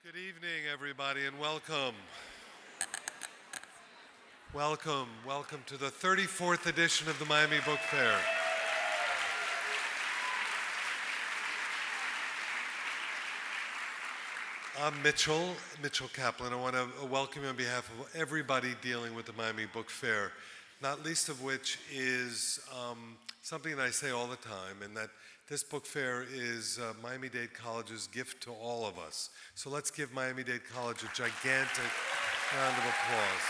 Good evening, everybody, and welcome. Welcome to the 34th edition of the Miami Book Fair. I'm Mitchell Kaplan. I want to welcome you on behalf of everybody dealing with the Miami Book Fair, not least of which is something that I say all the time, and that this book fair is Miami-Dade College's gift to all of us. So let's give Miami-Dade College a gigantic round of applause.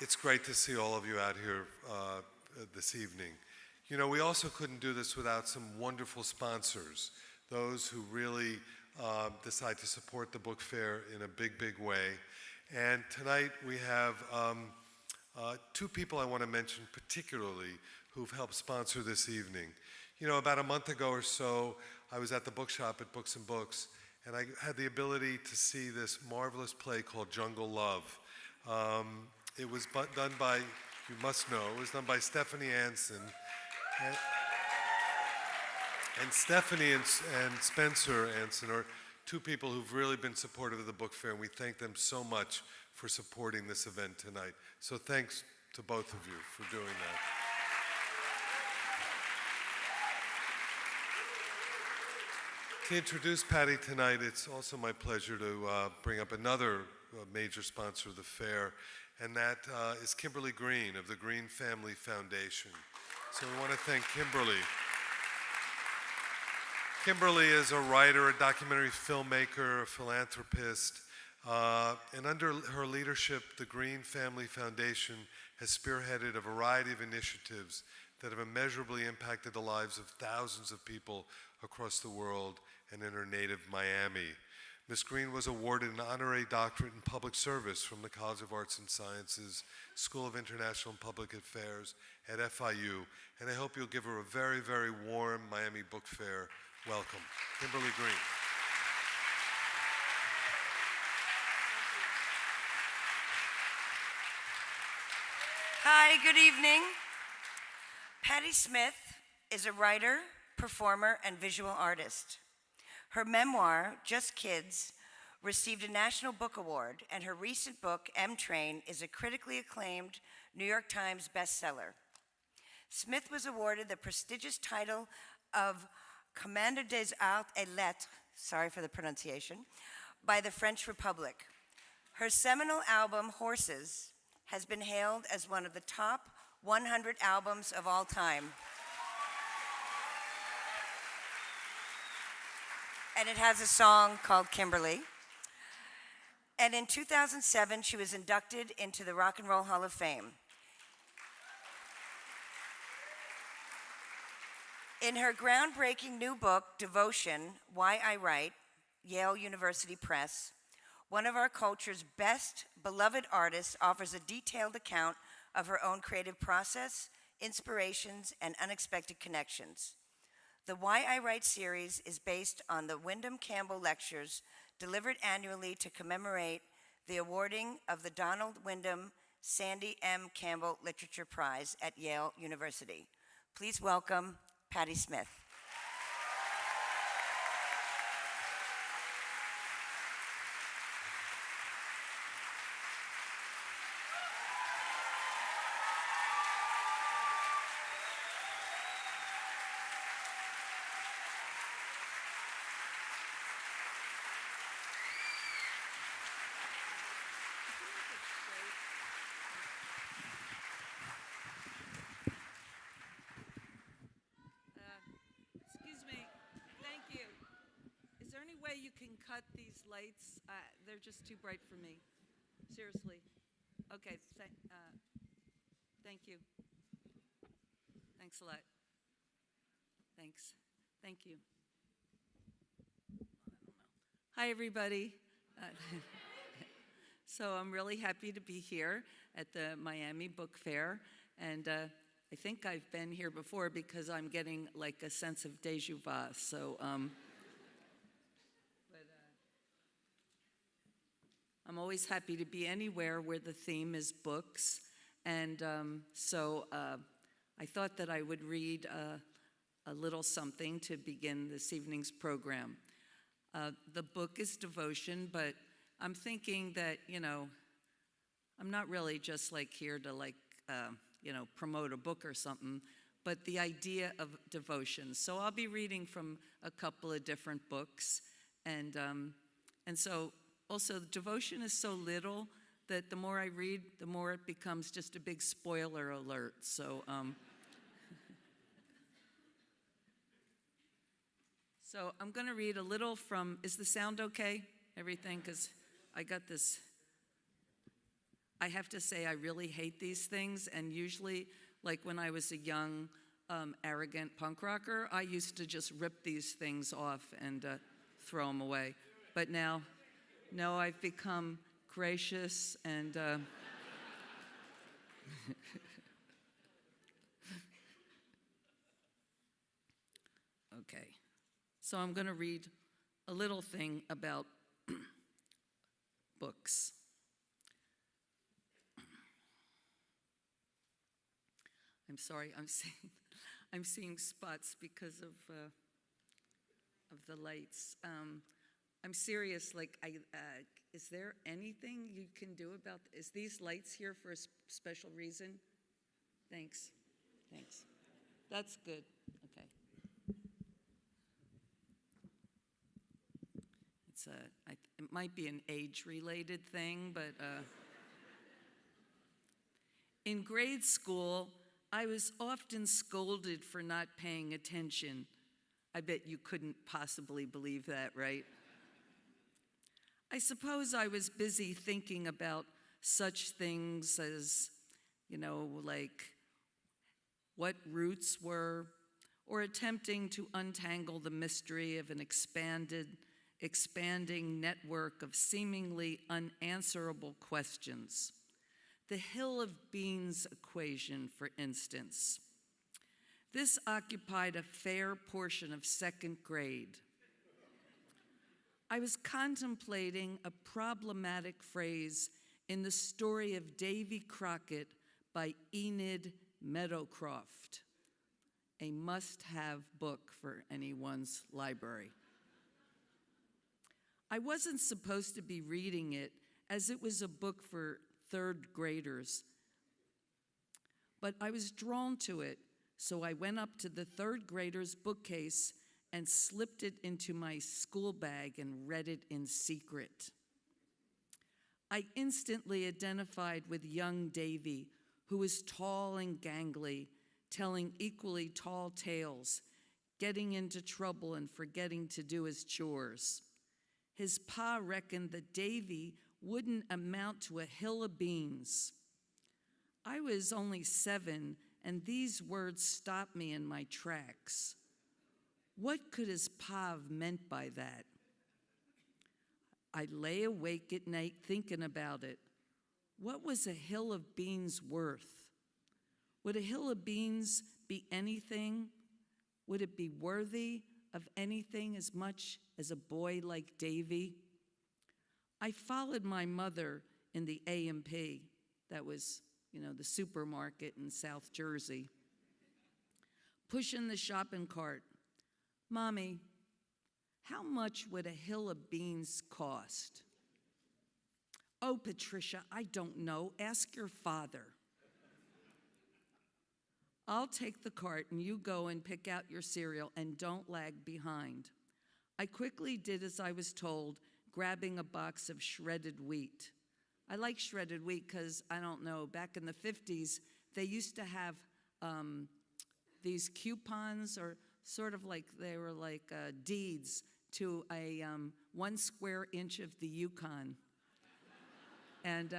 It's great to see all of you out here this evening. You know, we also couldn't do this without some wonderful sponsors, those who really decide to support the book fair in a big, big way. And tonight we have two people I want to mention particularly who've helped sponsor this evening. You know, about a month ago or so, I was at the bookshop at Books and Books, and I had the ability to see this marvelous play called Jungle Love. It was done by, you must know, it was done by Stephanie Anson. And Stephanie and Spencer Anson are two people who've really been supportive of the book fair, and we thank them so much for supporting this event tonight. So thanks to both of you for doing that. To introduce Patti tonight, it's also my pleasure to bring up another major sponsor of the fair, and that is Kimberly Green of the Green Family Foundation. So we want to thank Kimberly. Kimberly is a writer, a documentary filmmaker, a philanthropist, and under her leadership, the Green Family Foundation has spearheaded a variety of initiatives that have immeasurably impacted the lives of thousands of people across the world and in her native Miami. Ms. Green was awarded an honorary doctorate in public service from the College of Arts and Sciences, School of International and Public Affairs at FIU, and I hope you'll give her a very, very warm Miami Book Fair welcome. Kimberly Green. Hi, good evening. Patti Smith is a writer, performer, and visual artist. Her memoir, Just Kids, received a National Book Award, and her recent book, M-Train, is a critically acclaimed New York Times bestseller. Smith was awarded the prestigious title of Commander des Arts et Lettres, sorry for the pronunciation, by the French Republic. Her seminal album, Horses, has been hailed as one of the top 100 albums of all time. And it has a song called Kimberly. And in 2007, she was inducted into the Rock and Roll Hall of Fame. In her groundbreaking new book, Devotion, Why I Write, Yale University Press, one of our culture's best beloved artists offers a detailed account of her own creative process, inspirations, and unexpected connections. The Why I Write series is based on the Wyndham Campbell Lectures delivered annually to commemorate the awarding of the Donald Wyndham Sandy M. Campbell Literature Prize at Yale University. Please welcome Patti Smith. You can cut these lights. They're just too bright for me. Seriously. Okay. Thank you. Thanks a lot. Thanks. Thank you. Hi, everybody. So I'm really happy to be here at the Miami Book Fair. And I think I've been here before because I'm getting like a sense of déjà vu. So, I'm always happy to be anywhere where the theme is books. And so I thought that I would read a little something to begin this evening's program. The book is devotion, but I'm thinking that, I'm not really just like here to promote a book or something, but the idea of devotion. So I'll be reading from a couple of different books, and so also devotion is so little that the more I read, the more it becomes just a big spoiler alert. So so I'm going to read a little from. Is the sound okay? Everything, because I got this. I have to say, I really hate these things, and usually, like when I was a young, arrogant punk rocker, I used to just rip these things off and throw them away. But now, no, I've become gracious and okay. So I'm going to read a little thing about books. I'm sorry, I'm seeing spots because of the lights. I'm serious. Is there anything you can do about? Is these lights here for a special reason? Thanks. That's good. Okay. It might be an age-related thing, but in grade school, I was often scolded for not paying attention. I bet you couldn't possibly believe that, right? I suppose I was busy thinking about such things as, like what roots were, or attempting to untangle the mystery of an expanding network of seemingly unanswerable questions. The hill of beans equation, for instance. This occupied a fair portion of second grade. I was contemplating a problematic phrase in the story of Davy Crockett by Enid Meadowcroft, a must-have book for anyone's library. I wasn't supposed to be reading it, as it was a book for third graders, but I was drawn to it, so I went up to the third grader's bookcase and slipped it into my school bag and read it in secret. I instantly identified with young Davy, who was tall and gangly, telling equally tall tales, getting into trouble and forgetting to do his chores. His pa reckoned that Davy wouldn't amount to a hill of beans. I was only 7, and these words stopped me in my tracks. What could his pa have meant by that? I lay awake at night thinking about it. What was a hill of beans worth? Would a hill of beans be anything? Would it be worthy of anything as much as a boy like Davy? I followed my mother in the A&P, that was, the supermarket in South Jersey, pushing the shopping cart. Mommy, how much would a hill of beans cost? Oh, Patricia, I don't know. Ask your father. I'll take the cart and you go and pick out your cereal and don't lag behind. I quickly did as I was told, grabbing a box of shredded wheat. I like shredded wheat because, I don't know, back in the 50s, they used to have these coupons, or sort of like they were like deeds to a 1 square inch of the Yukon. And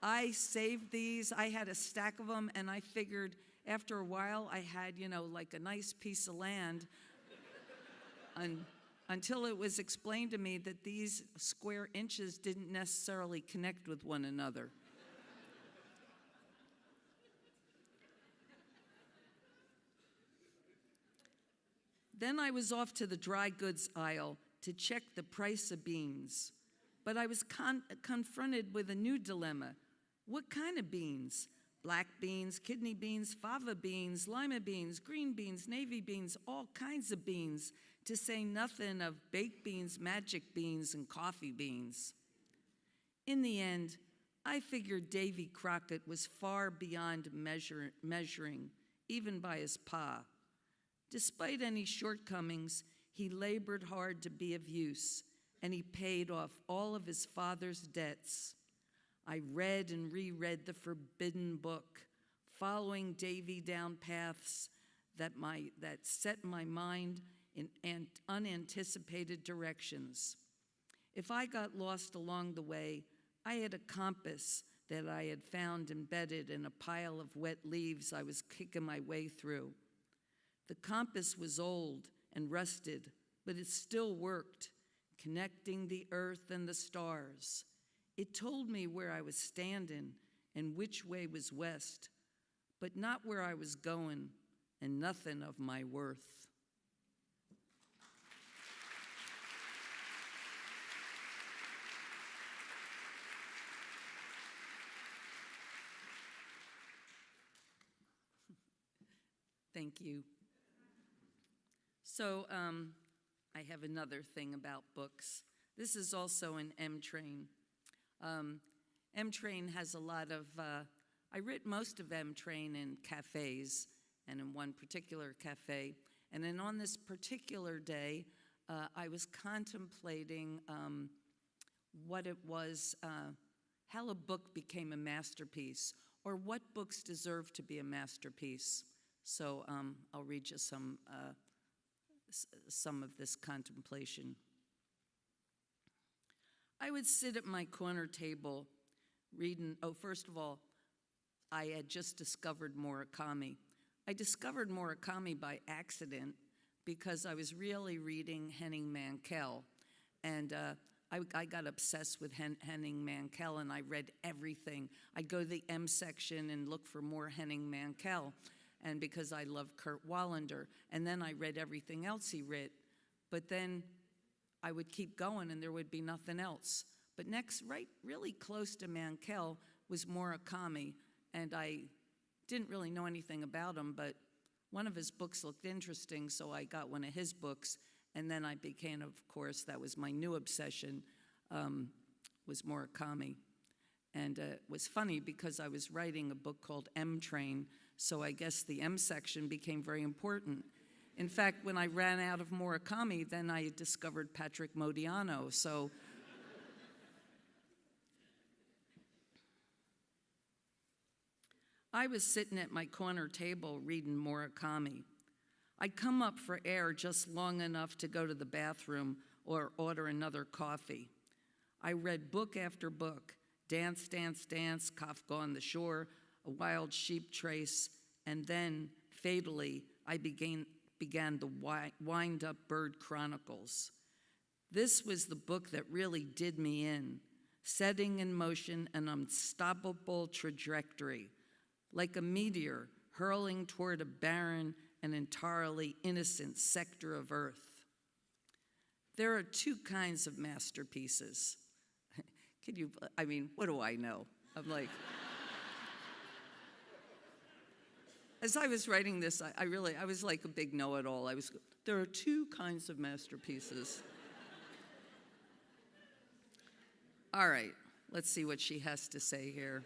I saved these. I had a stack of them, and I figured after a while I had, like a nice piece of land. Until it was explained to me that these square inches didn't necessarily connect with one another. Then I was off to the dry goods aisle to check the price of beans. But I was confronted with a new dilemma. What kind of beans? black beans, kidney beans, fava beans, lima beans, green beans, navy beans, all kinds of beans, to say nothing of baked beans, magic beans, and coffee beans. In the end, I figured Davy Crockett was far beyond measuring, even by his pa. Despite any shortcomings, he labored hard to be of use, and he paid off all of his father's debts. I read and reread the forbidden book, following Davy down paths that set my mind in unanticipated directions. If I got lost along the way, I had a compass that I had found embedded in a pile of wet leaves I was kicking my way through. The compass was old and rusted, but it still worked, connecting the earth and the stars. It told me where I was standing and which way was west, but not where I was going and nothing of my worth. Thank you. So I have another thing about books. This is also an M-Train. M-Train has a lot of, I read most of M-Train in cafes and in one particular cafe. And then on this particular day, I was contemplating what it was, how a book became a masterpiece, or what books deserve to be a masterpiece. So I'll read you some of this contemplation. I would sit at my corner table reading, first of all, I had just discovered Murakami. I discovered Murakami by accident because I was really reading Henning Mankell. And I got obsessed with Henning Mankell, and I read everything. I'd go to the M section and look for more Henning Mankell, and because I love Kurt Wallander. And then I read everything else he wrote. But then I would keep going, and there would be nothing else. But next, right really close to Mankell, was Murakami. And I didn't really know anything about him, but one of his books looked interesting, so I got one of his books. And then I became, of course, that was my new obsession, was Murakami. And it was funny because I was writing a book called M-Train, so I guess the M section became very important. In fact, when I ran out of Murakami, then I discovered Patrick Modiano, so. I was sitting at my corner table reading Murakami. I'd come up for air just long enough to go to the bathroom or order another coffee. I read book after book, Dance, Dance, Dance, Kafka on the Shore, A Wild Sheep Trace, and then, fatally, I began the Wind-Up Bird Chronicles. This was the book that really did me in, setting in motion an unstoppable trajectory, like a meteor hurling toward a barren and entirely innocent sector of Earth. There are two kinds of masterpieces. What do I know? I'm like, as I was writing this, I was like a big know-it-all. There are two kinds of masterpieces. All right, let's see what she has to say here.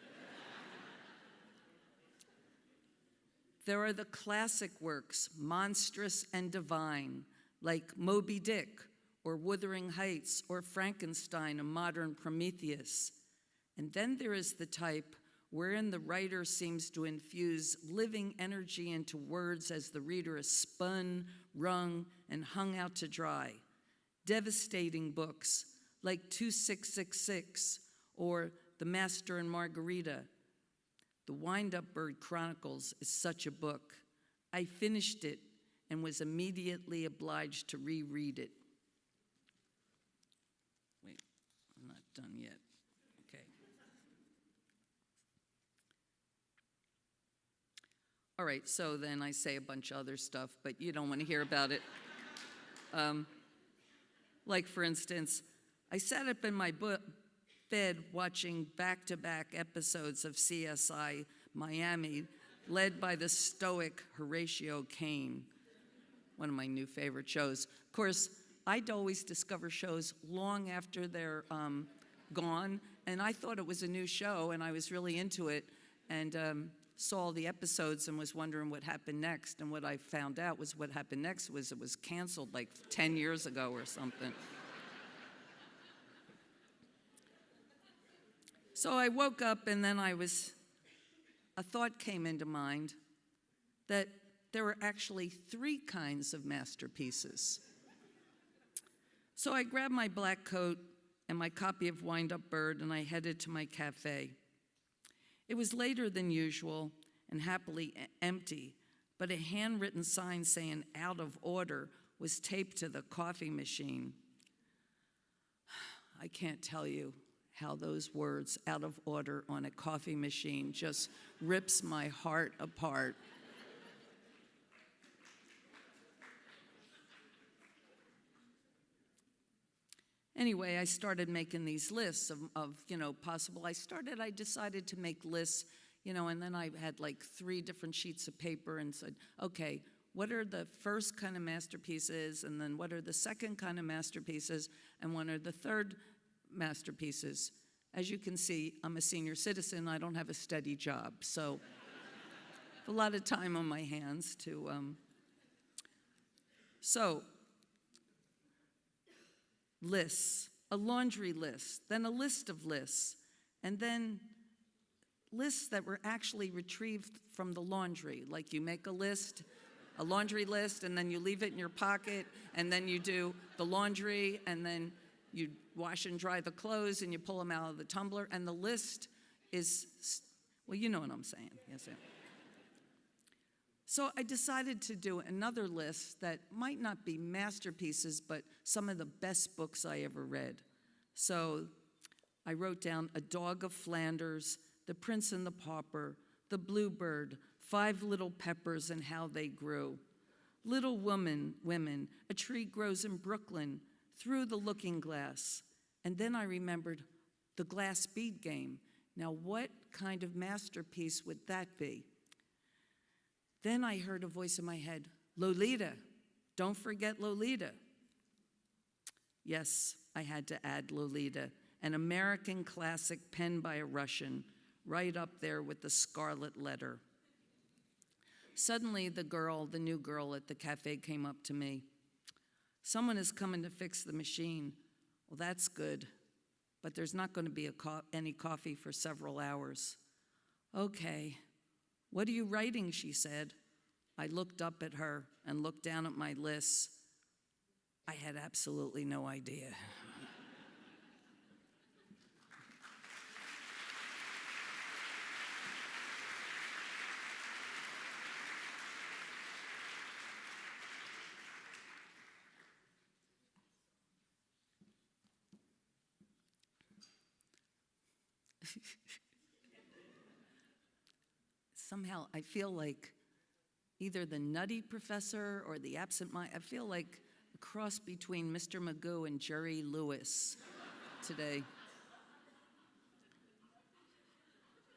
There are the classic works, monstrous and divine, like Moby Dick, or Wuthering Heights, or Frankenstein, a modern Prometheus. And then there is the type wherein the writer seems to infuse living energy into words as the reader is spun, wrung, and hung out to dry. Devastating books like 2666 or The Master and Margarita. The Wind-Up Bird Chronicles is such a book. I finished it and was immediately obliged to reread it. Wait, I'm not done yet. Okay. All right, so then I say a bunch of other stuff, but you don't want to hear about it. Like, for instance, I sat up in my bed watching back-to-back episodes of CSI Miami, led by the stoic Horatio Kane, one of my new favorite shows. Of course, I'd always discover shows long after they're gone, and I thought it was a new show, and I was really into it, and saw all the episodes and was wondering what happened next, and what I found out was what happened next was it was canceled like 10 years ago or something. So I woke up, and then a thought came into mind that there were actually 3 kinds of masterpieces. So I grabbed my black coat and my copy of Wind Up Bird, and I headed to my cafe. It was later than usual and happily empty, but a handwritten sign saying "out of order" was taped to the coffee machine. I can't tell you how those words, "out of order" on a coffee machine, just rips my heart apart. Anyway, I started making these lists of possible. I decided to make lists, and then I had like 3 different sheets of paper and said, okay, what are the first kind of masterpieces, and then what are the second kind of masterpieces, and what are the third masterpieces? As you can see, I'm a senior citizen. I don't have a steady job, so I have a lot of time on my hands to, lists, a laundry list, then a list of lists, and then lists that were actually retrieved from the laundry. Like you make a list, a laundry list, and then you leave it in your pocket, and then you do the laundry, and then you wash and dry the clothes, and you pull them out of the tumbler, and the list is, well, you know what I'm saying. Yes, sir. So I decided to do another list that might not be masterpieces, but some of the best books I ever read. So I wrote down A Dog of Flanders, The Prince and the Pauper, The Bluebird, 5 Little Peppers and How They Grew, Little Women, A Tree Grows in Brooklyn, Through the Looking Glass. And then I remembered The Glass Bead Game. Now, what kind of masterpiece would that be? Then I heard a voice in my head, Lolita, don't forget Lolita. Yes, I had to add Lolita, an American classic penned by a Russian, right up there with The Scarlet Letter. Suddenly, the new girl at the cafe came up to me. Someone is coming to fix the machine. Well, that's good, but there's not going to be any coffee for several hours. Okay. What are you writing? She said. I looked up at her and looked down at my lists. I had absolutely no idea. Somehow I feel like either the nutty professor or the absent-minded. I feel like a cross between Mr. Magoo and Jerry Lewis today.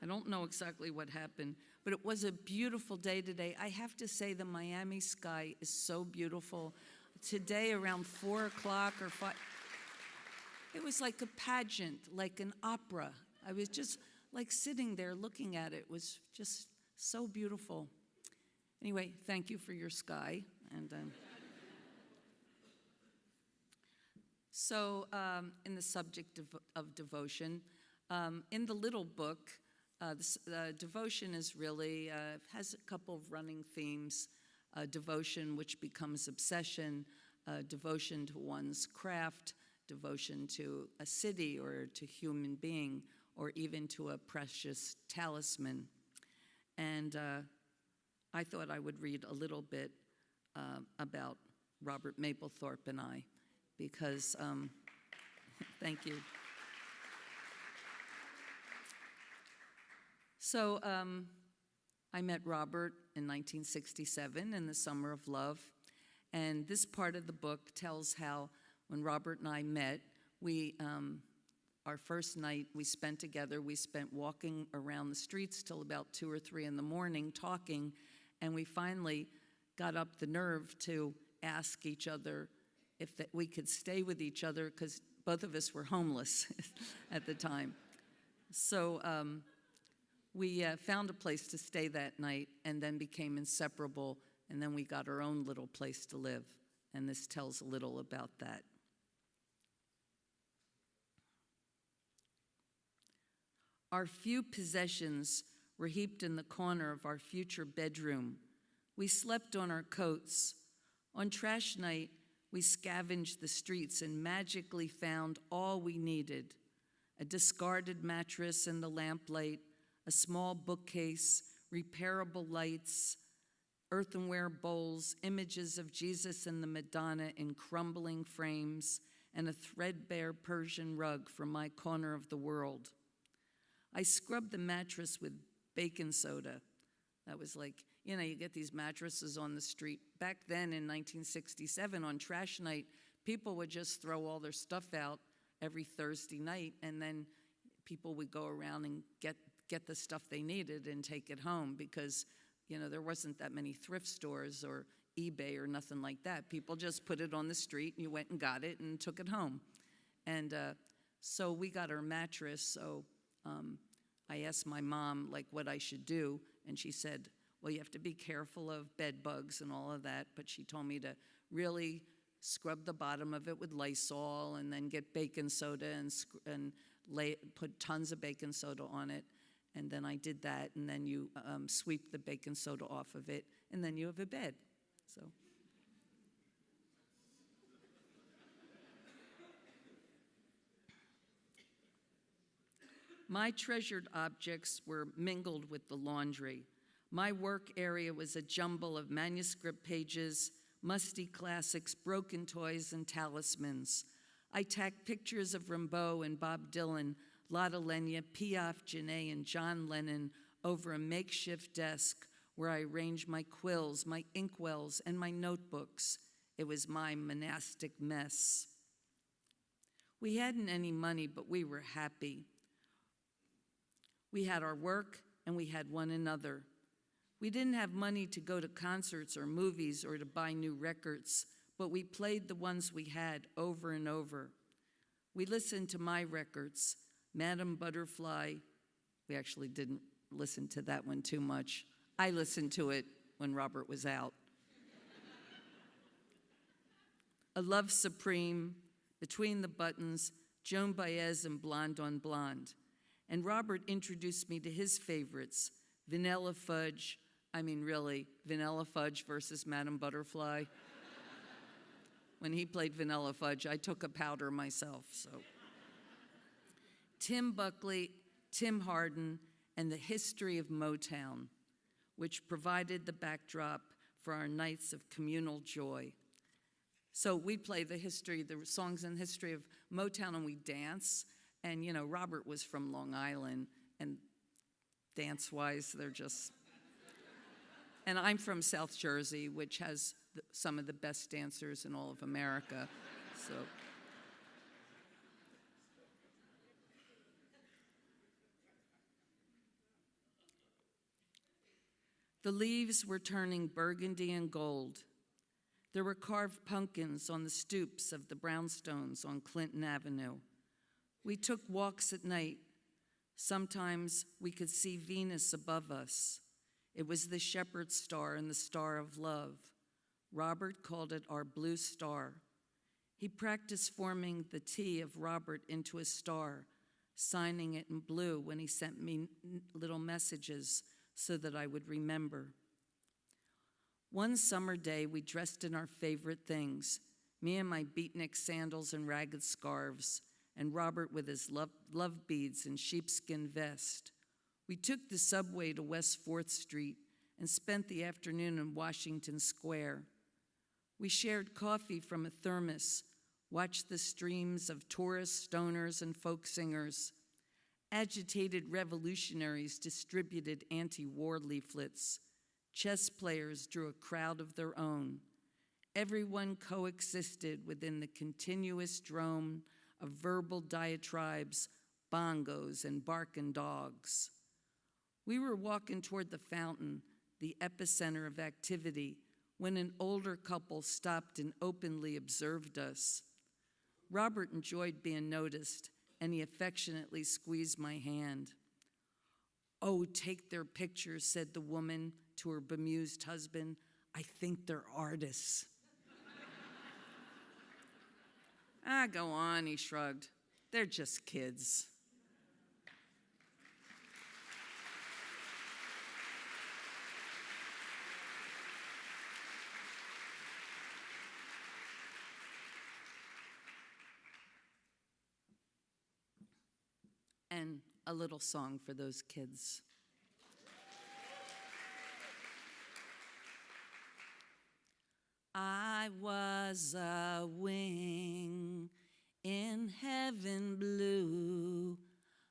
I don't know exactly what happened, but it was a beautiful day today. I have to say the Miami sky is so beautiful. Today around 4 o'clock or 5, it was like a pageant, like an opera. I was just like sitting there looking at it. It was just so beautiful. Anyway, thank you for your sky. And in the subject of devotion, in the little book, devotion is really, has a couple of running themes. Devotion, which becomes obsession, devotion to one's craft, devotion to a city or to human being, or even to a precious talisman. And I thought I would read a little bit about Robert Mapplethorpe and I, because, thank you. So I met Robert in 1967 in the Summer of Love, and this part of the book tells how when Robert and I met, we our first night we spent together, we spent walking around the streets till about 2 or 3 in the morning talking, and we finally got up the nerve to ask each other if we could stay with each other, because both of us were homeless at the time. So we found a place to stay that night and then became inseparable, and then we got our own little place to live, and this tells a little about that. Our few possessions were heaped in the corner of our future bedroom. We slept on our coats. On trash night, we scavenged the streets and magically found all we needed: a discarded mattress in the lamplight, a small bookcase, repairable lights, earthenware bowls, images of Jesus and the Madonna in crumbling frames, and a threadbare Persian rug from my corner of the world. I scrubbed the mattress with baking soda. That was like, you know, you get these mattresses on the street. Back then in 1967 on trash night, people would just throw all their stuff out every Thursday night, and then people would go around and get the stuff they needed and take it home, because, you know, there wasn't that many thrift stores or eBay or nothing like that. People just put it on the street, and you went and got it and took it home. And so we got our mattress, so I asked my mom, like, what I should do, and she said, well, you have to be careful of bed bugs and all of that, but she told me to really scrub the bottom of it with Lysol and then get baking soda and put tons of baking soda on it, and then I did that, and then you sweep the baking soda off of it, and then you have a bed. So. My treasured objects were mingled with the laundry. My work area was a jumble of manuscript pages, musty classics, broken toys, and talismans. I tacked pictures of Rimbaud and Bob Dylan, Lotte Lenya, Piaf, Genet, and John Lennon over a makeshift desk where I arranged my quills, my inkwells, and my notebooks. It was my monastic mess. We hadn't any money, but we were happy. We had our work, and we had one another. We didn't have money to go to concerts or movies or to buy new records, but we played the ones we had over and over. We listened to my records, Madame Butterfly. We actually didn't listen to that one too much. I listened to it when Robert was out. A Love Supreme, Between the Buttons, Joan Baez, and Blonde on Blonde. And Robert introduced me to his favorites, Vanilla Fudge. I mean, really, Vanilla Fudge versus Madame Butterfly. When he played Vanilla Fudge, I took a powder myself, so. Tim Buckley, Tim Hardin, and the history of Motown, which provided the backdrop for our nights of communal joy. So we play the songs and history of Motown, and we dance. And, you know, Robert was from Long Island, and dance-wise, they're just... And I'm from South Jersey, which has some of the best dancers in all of America, so... The leaves were turning burgundy and gold. There were carved pumpkins on the stoops of the brownstones on Clinton Avenue. We took walks at night. Sometimes we could see Venus above us. It was the shepherd's star and the star of love. Robert called it our blue star. He practiced forming the T of Robert into a star, signing it in blue when he sent me little messages so that I would remember. One summer day, we dressed in our favorite things, me in my beatnik sandals and ragged scarves, and Robert with his love beads and sheepskin vest. We took the subway to West 4th Street and spent the afternoon in Washington Square. We shared coffee from a thermos, watched the streams of tourists, stoners, and folk singers. Agitated revolutionaries distributed anti-war leaflets. Chess players drew a crowd of their own. Everyone coexisted within the continuous drone of verbal diatribes, bongos, and barking dogs. We were walking toward the fountain, the epicenter of activity, when an older couple stopped and openly observed us. Robert enjoyed being noticed, and he affectionately squeezed my hand. "Oh, take their pictures," said the woman to her bemused husband. "I think they're artists." Go on, he shrugged. "They're just kids." And a little song for those kids. I was a wing in heaven blue,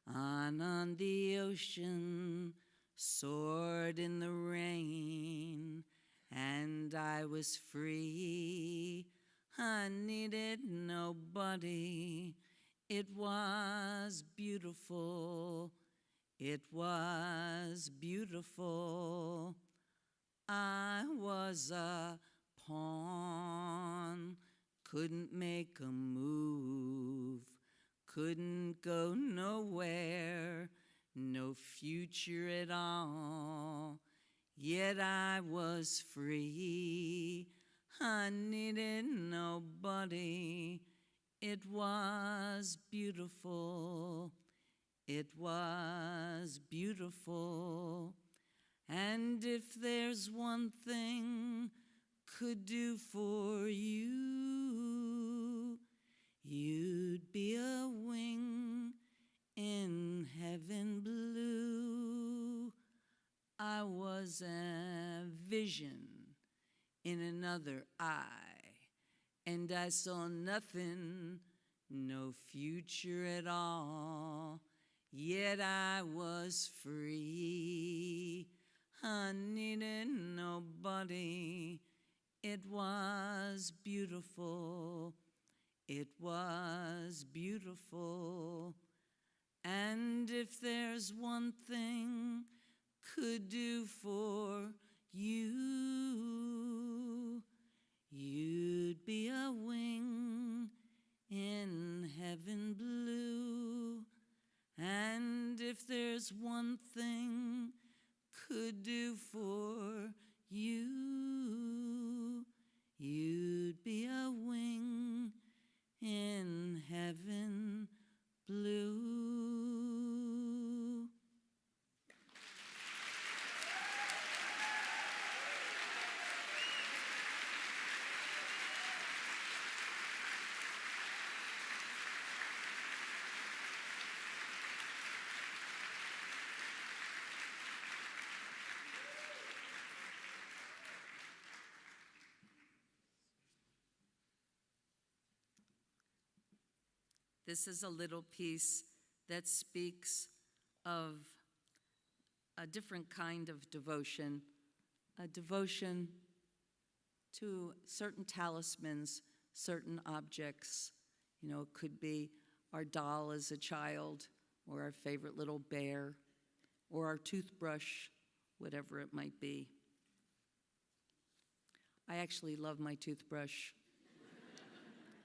on the ocean, soared in the rain, and I was free. I needed nobody. It was beautiful. It was beautiful. I was a pawn, couldn't make a move, couldn't go nowhere, no future at all. Yet I was free. I needed nobody. It was beautiful. It was beautiful. And if there's one thing could do for you, you'd be a wing in heaven blue. I was a vision in another eye, and I saw nothing, no future at all. Yet I was free. I needed nobody. It was beautiful. It was beautiful. And if there's one thing could do for you, you'd be a wing in heaven blue. And if there's one thing could do for you, you'd be a wing in heaven blue. This is a little piece that speaks of a different kind of devotion, a devotion to certain talismans, certain objects. You know, it could be our doll as a child, or our favorite little bear, or our toothbrush, whatever it might be. I actually love my toothbrush.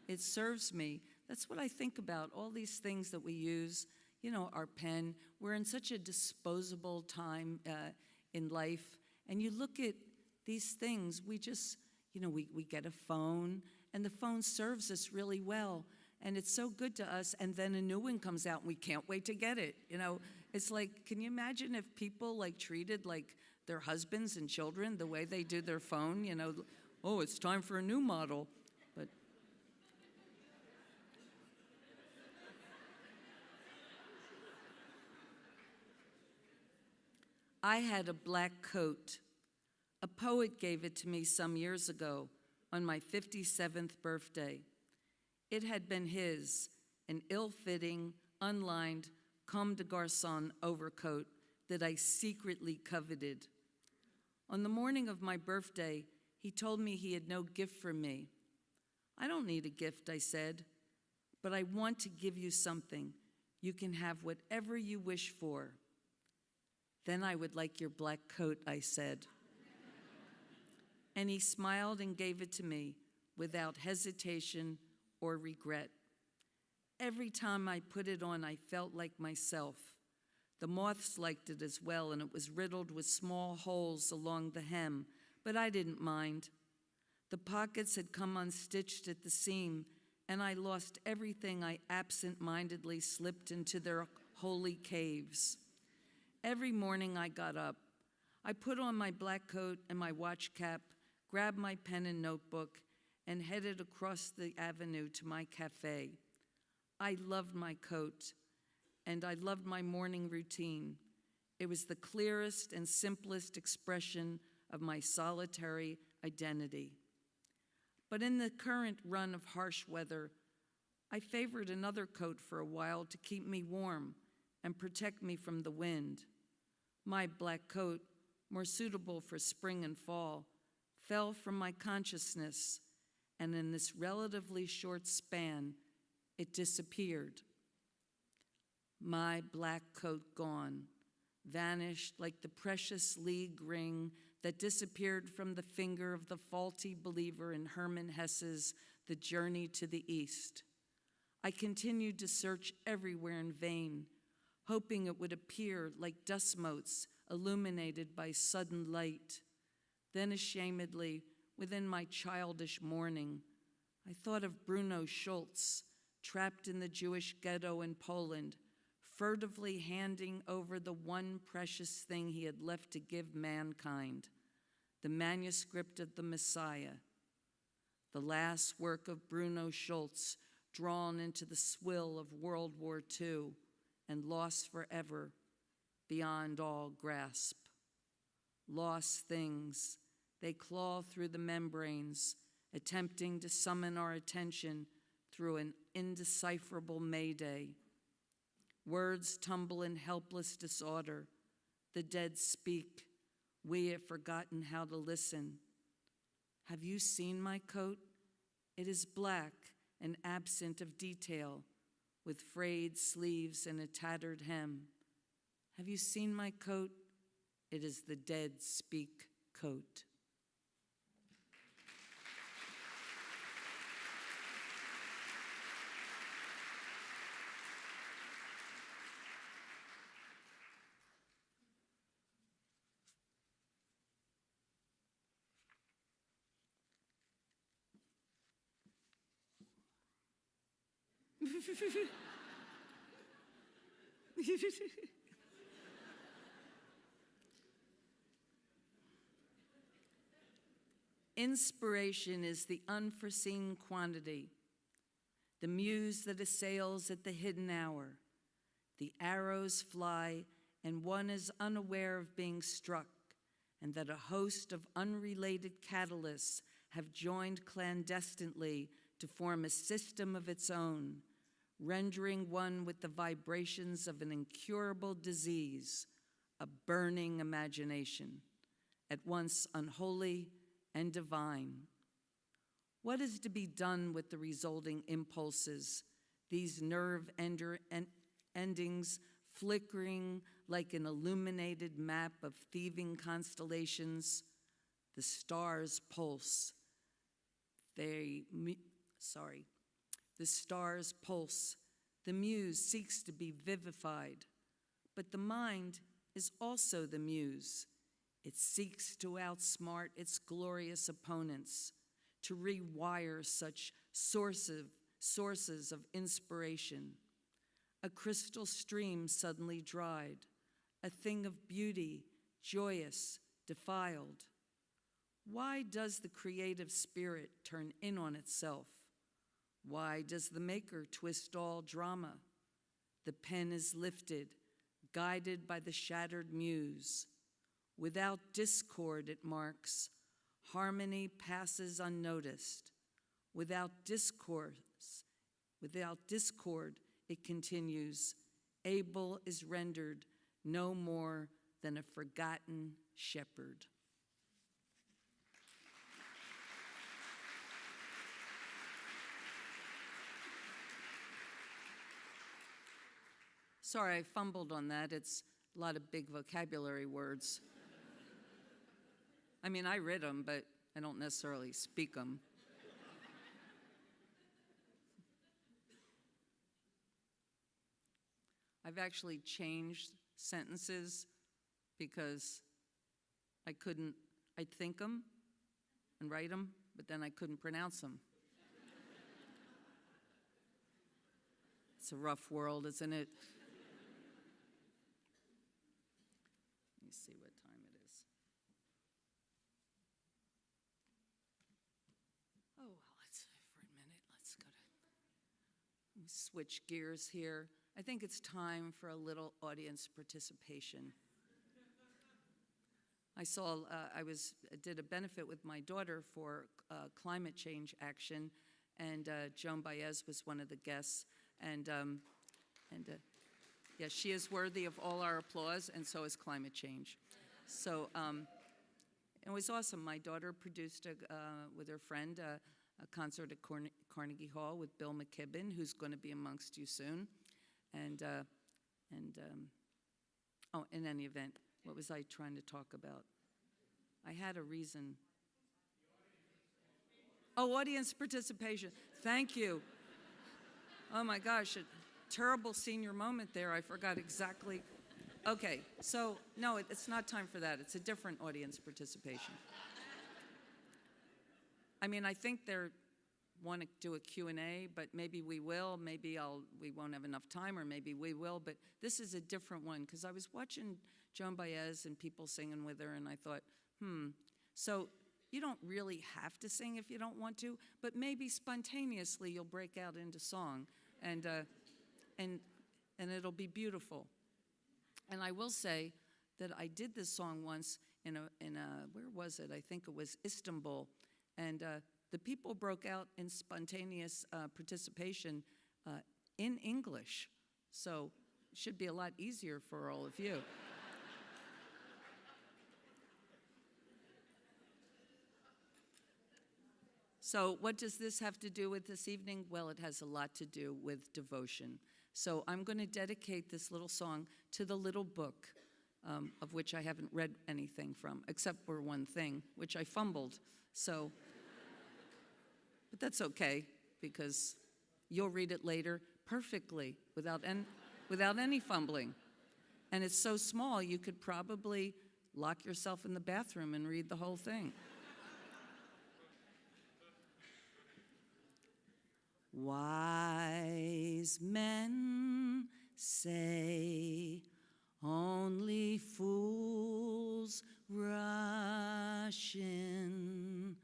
It serves me. That's what I think about, all these things that we use, you know, our pen. We're in such a disposable time in life, and you look at these things, we just, you know, we get a phone, and the phone serves us really well, and it's so good to us, and then a new one comes out, and we can't wait to get it, you know. It's like, can you imagine if people, like, treated, like, their husbands and children the way they do their phone, you know? Oh, it's time for a new model, but... I had a black coat. A poet gave it to me some years ago on my 57th birthday. It had been his, an ill-fitting, unlined, comme des garçons overcoat that I secretly coveted. On the morning of my birthday, he told me he had no gift for me. "I don't need a gift," I said, but I want to give you something. You can have whatever you wish for. Then I would like your black coat, I said. And he smiled and gave it to me without hesitation or regret. Every time I put it on, I felt like myself. The moths liked it as well, and it was riddled with small holes along the hem, but I didn't mind. The pockets had come unstitched at the seam, and I lost everything I absent-mindedly slipped into their holy caves. Every morning I got up. I put on my black coat and my watch cap, grabbed my pen and notebook, and headed across the avenue to my cafe. I loved my coat, and I loved my morning routine. It was the clearest and simplest expression of my solitary identity. But in the current run of harsh weather, I favored another coat for a while to keep me warm and protect me from the wind. My black coat, more suitable for spring and fall, fell from my consciousness, and in this relatively short span, it disappeared. My black coat gone, vanished like the precious league ring that disappeared from the finger of the faulty believer in Hermann Hesse's The Journey to the East. I continued to search everywhere in vain, hoping it would appear like dust motes illuminated by sudden light. Then ashamedly, within my childish mourning, I thought of Bruno Schultz, trapped in the Jewish ghetto in Poland, furtively handing over the one precious thing he had left to give mankind, the manuscript of the Messiah, the last work of Bruno Schultz, drawn into the swill of World War II and lost forever beyond all grasp. Lost things, they claw through the membranes, attempting to summon our attention through an indecipherable mayday. Words tumble in helpless disorder. The dead speak. We have forgotten how to listen. Have you seen my coat? It is black and absent of detail, with frayed sleeves and a tattered hem. Have you seen my coat? It is the dead speak coat. Inspiration is the unforeseen quantity, the muse that assails at the hidden hour. The arrows fly, and one is unaware of being struck, and that a host of unrelated catalysts have joined clandestinely to form a system of its own, rendering one with the vibrations of an incurable disease, a burning imagination, at once unholy and divine. What is to be done with the resulting impulses, these nerve endings flickering like an illuminated map of thieving constellations? The stars pulse. The stars pulse. The muse seeks to be vivified, but the mind is also the muse. It seeks to outsmart its glorious opponents, to rewire such sources of inspiration. A crystal stream suddenly dried, a thing of beauty, joyous, defiled. Why does the creative spirit turn in on itself? Why does the maker twist all drama? The pen is lifted, guided by the shattered muse. Without discord, it marks. Harmony passes unnoticed. Without discord, it continues. Abel is rendered no more than a forgotten shepherd. Sorry, I fumbled on that. It's a lot of big vocabulary words. I mean, I read them, but I don't necessarily speak them. I've actually changed sentences because I'd think them and write them, but then I couldn't pronounce them. It's a rough world, isn't it? Let me see what time it is. Oh, well, for a minute, let's go to switch gears here. I think it's time for a little audience participation. I did a benefit with my daughter for climate change action, and Joan Baez was one of the guests. And yeah, she is worthy of all our applause, and so is climate change. So it was awesome. My daughter produced, with her friend, a concert at Carnegie Hall with Bill McKibben, who's going to be amongst you soon. In any event, what was I trying to talk about? I had a reason. Oh, audience participation. Thank you. Oh my gosh, a terrible senior moment there. I forgot exactly. Okay, so no, it's not time for that. It's a different audience participation. I mean, I think they want to do a Q&A, but maybe we will. Maybe we won't have enough time, or maybe we will. But this is a different one, because I was watching Joan Baez and people singing with her, and I thought, so you don't really have to sing if you don't want to, but maybe spontaneously you'll break out into song, and it'll be beautiful. And I will say that I did this song once in a where was it? I think it was Istanbul, and the people broke out in spontaneous participation in English, so it should be a lot easier for all of you. So what does this have to do with this evening? Well, it has a lot to do with devotion. So I'm going to dedicate this little song to the little book, of which I haven't read anything from, except for one thing, which I fumbled. So, but that's okay, because you'll read it later perfectly, without any fumbling. And it's so small, you could probably lock yourself in the bathroom and read the whole thing. Wise men say only fools rush in,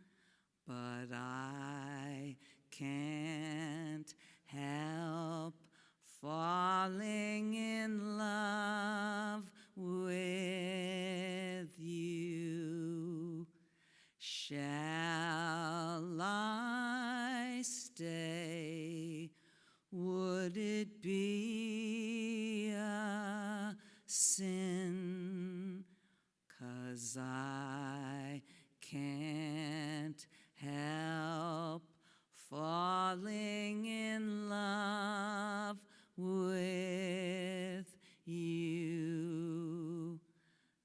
but I can't help falling in love with you. Shall I stay? Would it be a sin? 'Cause I can't help falling in love with you.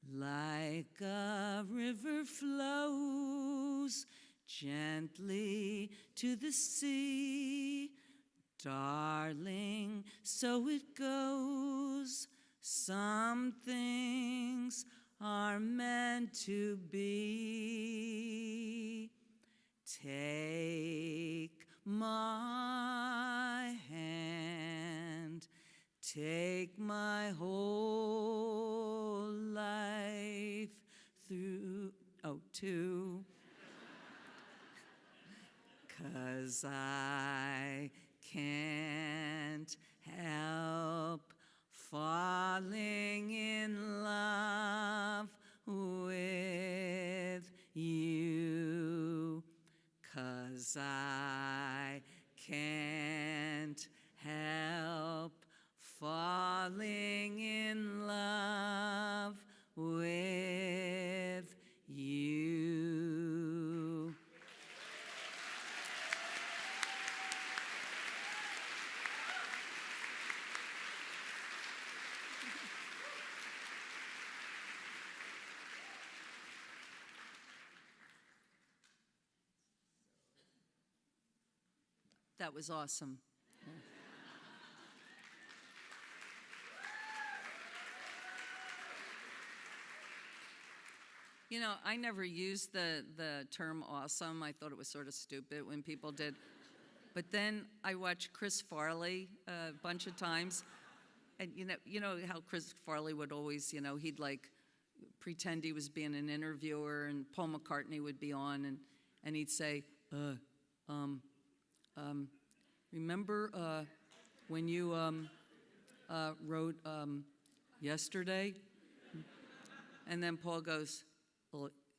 Like a river flows gently to the sea, darling, so it goes. Some things are meant to be. Take my hand, take my whole life through, too. 'Cause I can't help falling in love with you. 'Cause I can't help falling in love with you. That was awesome. You know, I never used the term awesome. I thought it was sort of stupid when people did. But then I watched Chris Farley a bunch of times. And you know how Chris Farley would always, he'd like pretend he was being an interviewer, and Paul McCartney would be on, and he'd say, remember when you wrote yesterday? And then Paul goes,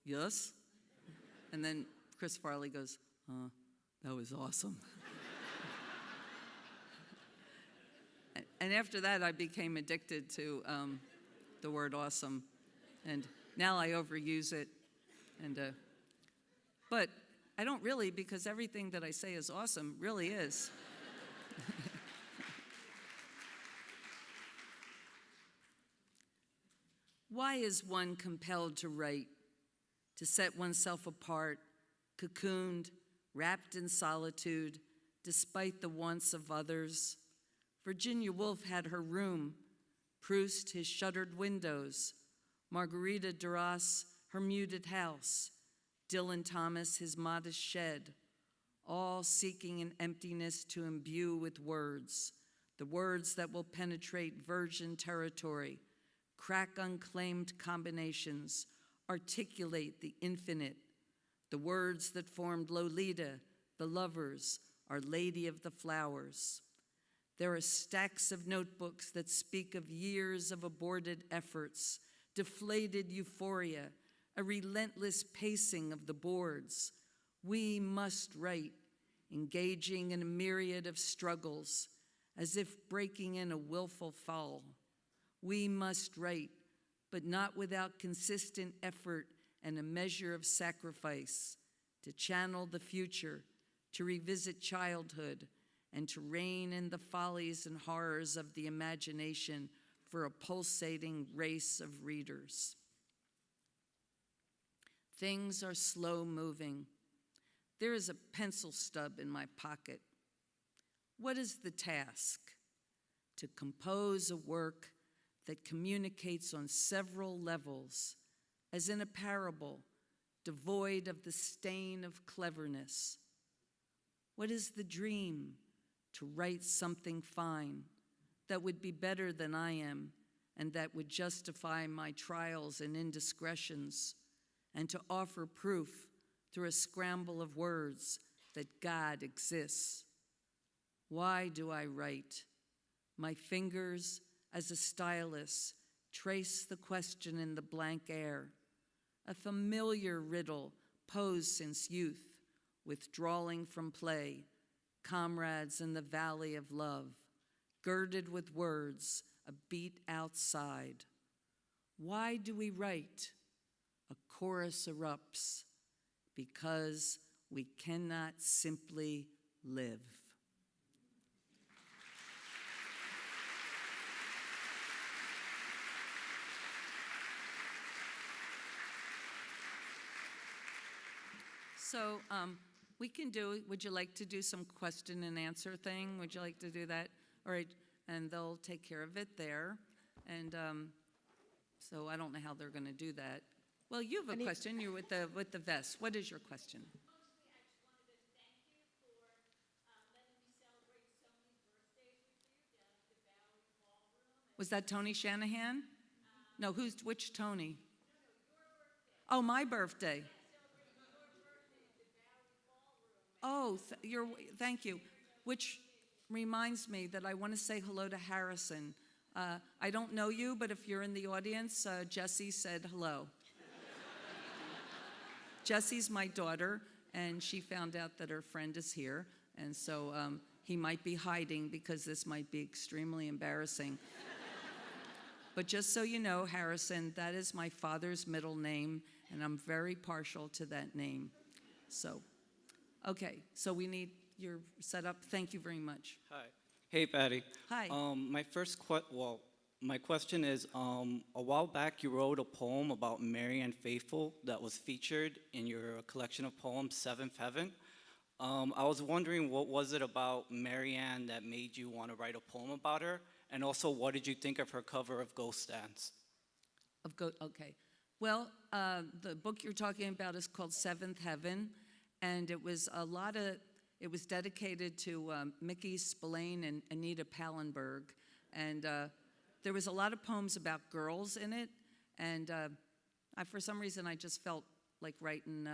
yes? And then Chris Farley goes, that was awesome. And after that, I became addicted to the word awesome. And now I overuse it. But I don't really, because everything that I say is awesome, really is. Why is one compelled to write, to set oneself apart, cocooned, wrapped in solitude, despite the wants of others? Virginia Woolf had her room, Proust his shuttered windows, Margarita Duras her muted house, Dylan Thomas his modest shed, all seeking an emptiness to imbue with words, the words that will penetrate virgin territory, crack unclaimed combinations, articulate the infinite, the words that formed Lolita, the lovers, Our Lady of the Flowers. There are stacks of notebooks that speak of years of aborted efforts, deflated euphoria, a relentless pacing of the boards. We must write, engaging in a myriad of struggles, as if breaking in a willful fall. We must write, but not without consistent effort and a measure of sacrifice, to channel the future, to revisit childhood, and to rein in the follies and horrors of the imagination for a pulsating race of readers. Things are slow moving. There is a pencil stub in my pocket. What is the task? To compose a work that communicates on several levels, as in a parable, devoid of the stain of cleverness. What is the dream? To write something fine that would be better than I am, and that would justify my trials and indiscretions, and to offer proof through a scramble of words that God exists. Why do I write? My fingers, as a stylus, trace the question in the blank air, a familiar riddle posed since youth, withdrawing from play, comrades in the valley of love, girded with words, a beat outside. Why do we write? A chorus erupts, because we cannot simply live. So we can do, would you like to do some question and answer thing? Would you like to do that? All right, and they'll take care of it there. And so I don't know how they're going to do that. Well, you have a question. You're with the vest. What is your question? Was that Tony Shanahan? No, which Tony? Oh, my birthday. Oh, thank you. Which reminds me that I want to say hello to Harrison. I don't know you, but if you're in the audience, Jessie said hello. Jessie's my daughter, and she found out that her friend is here, and so he might be hiding because this might be extremely embarrassing. But just so you know, Harrison, that is my father's middle name, and I'm very partial to that name. So, okay, so we need your setup. Thank you very much. Hi. Hey, Patti. Hi. My question is, a while back you wrote a poem about Mary and Faithful that was featured in your collection of poems, Seventh Heaven. I was wondering, what was it about Marianne that made you want to write a poem about her? And also, what did you think of her cover of Ghost Dance? Okay. Well, the book you're talking about is called Seventh Heaven, and it was it was dedicated to Mickey Spillane and Anita Pallenberg, and there was a lot of poems about girls in it, and for some reason I just felt like writing,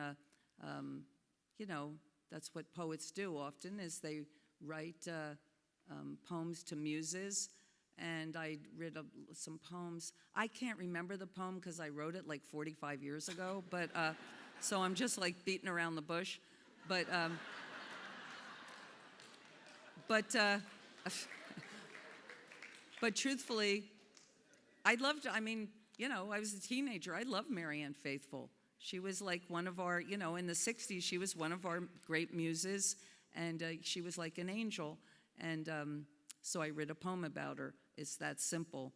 that's what poets do often, is they write poems to muses. And I read some poems. I can't remember the poem because I wrote it like 45 years ago, but so I'm just like beating around the bush. But but truthfully, I was a teenager. I loved Marianne Faithfull. She was like one of our, in the 60s, she was one of our great muses, and she was like an angel. And so I read a poem about her. It's that simple.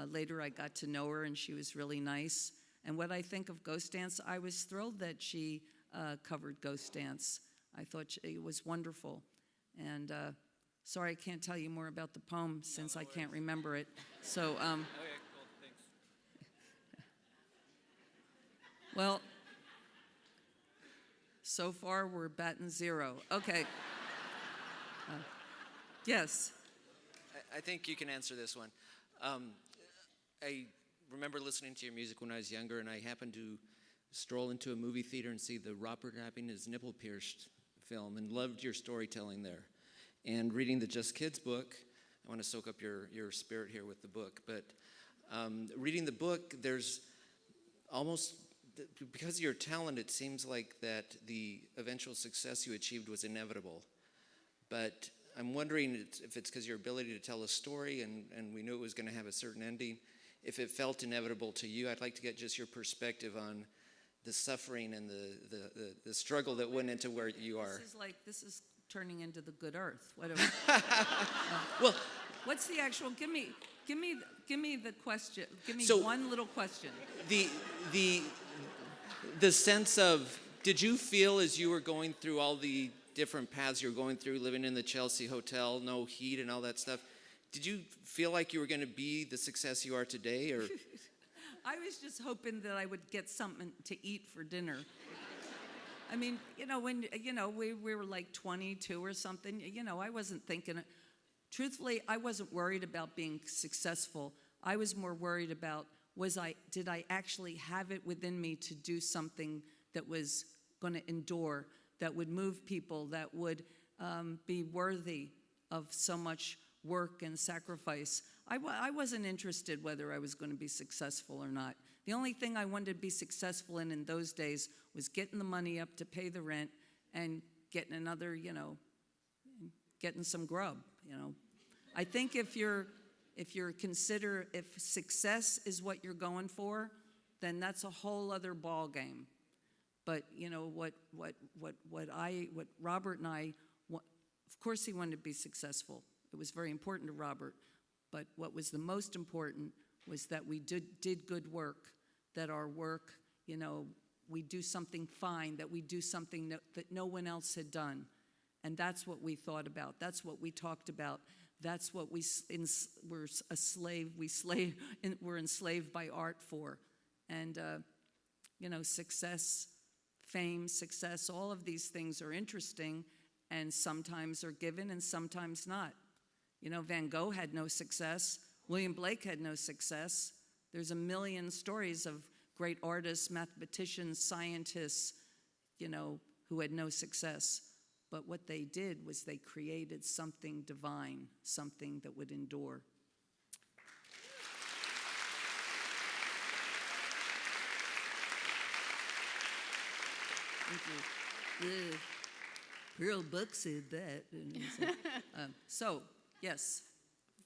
Later I got to know her, and she was really nice. And what I think of Ghost Dance, I was thrilled that she covered Ghost Dance. I thought it was wonderful. And sorry I can't tell you more about the poem since I can't remember it. So, Okay, cool, thanks. well, so far we're batting 0. Okay. Yes. I think you can answer this one. I remember listening to your music when I was younger, and I happened to stroll into a movie theater and see the Robert having his nipple pierced film, and loved your storytelling there. And reading the Just Kids book, I want to soak up your spirit here with the book, but reading the book, there's almost, because of your talent, it seems like that the eventual success you achieved was inevitable. But I'm wondering if it's because your ability to tell a story, and we knew it was going to have a certain ending, if it felt inevitable to you. I'd like to get just your perspective on the suffering and the struggle that went into where you are. This is turning into the good earth. Well, what's the actual? Give me the question. Give me So- one little question. The sense of, did you feel as you were going through all the different paths you were going through, living in the Chelsea hotel, no heat and all that stuff, did you feel like you were going to be the success you are today, or? I was just hoping that I would get something to eat for dinner. I mean, when we were like 22 or something, I wasn't thinking. Truthfully, I wasn't worried about being successful. I was more worried about did I actually have it within me to do something that was going to endure, that would move people, that would be worthy of so much work and sacrifice. I wasn't interested whether I was going to be successful or not. The only thing I wanted to be successful in those days was getting the money up to pay the rent and getting another, getting some grub, I think if success is what you're going for, then that's a whole other ball game. But what Robert and I, of course he wanted to be successful. It was very important to Robert. But what was the most important was that we did good work, that our work, we do something fine, that we do something that no one else had done. And that's what we thought about. That's what we talked about. That's what we're enslaved by art for. And, success, fame, success, all of these things are interesting and sometimes are given and sometimes not. Van Gogh had no success. William Blake had no success. There's a million stories of great artists, mathematicians, scientists, who had no success. But what they did was they created something divine, something that would endure. Thank you. Pearl Buck said that. So, yes.